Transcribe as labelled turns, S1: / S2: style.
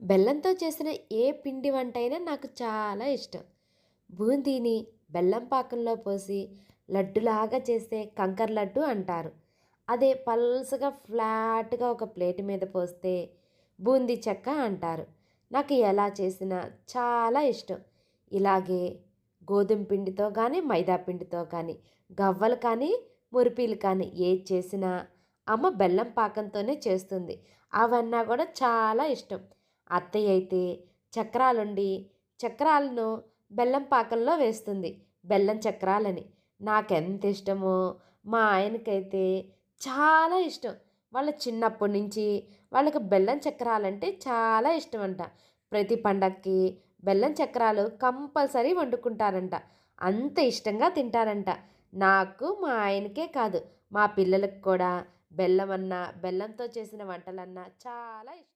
S1: బెల్లంతో చేసిన ఏ పిండి వంటైనా నాకు చాలా ఇష్టం. బూందీని బెల్లం పాకంలో పోసి లడ్డులాగా చేస్తే కంకర లడ్డు అంటారు. అదే పల్చగా ఫ్లాట్‌గా ఒక ప్లేట్ మీద పోస్తే బూందీ చెక్క అంటారు. నాకు ఎలా చేసినా చాలా ఇష్టం. ఇలాగే గోధుమ పిండితో గానీ, మైదా పిండితో కానీ, గవ్వలు కానీ, మురిపీలు కానీ ఏది చేసినా అమ్మ బెల్లం పాకంతోనే చేస్తుంది. అవన్నా కూడా చాలా ఇష్టం. అత్తయ్య అయితే చక్రాలుండి చక్రాలను బెల్లం పాకంలో వేస్తుంది. బెల్లం చక్రాలని. నాకెంత ఇష్టమో మా ఆయనకైతే చాలా ఇష్టం. వాళ్ళ చిన్నప్పటి నుంచి వాళ్ళకి బెల్లం చక్రాలంటే చాలా ఇష్టమంట. ప్రతి పండక్కి బెల్లం చక్రాలు కంపల్సరీ వండుకుంటారంట. అంత ఇష్టంగా తింటారంట. నాకు మా ఆయనకే కాదు మా పిల్లలకు కూడా బెల్లమన్నా, బెల్లంతో చేసిన వంటలన్నా చాలా ఇష్టం.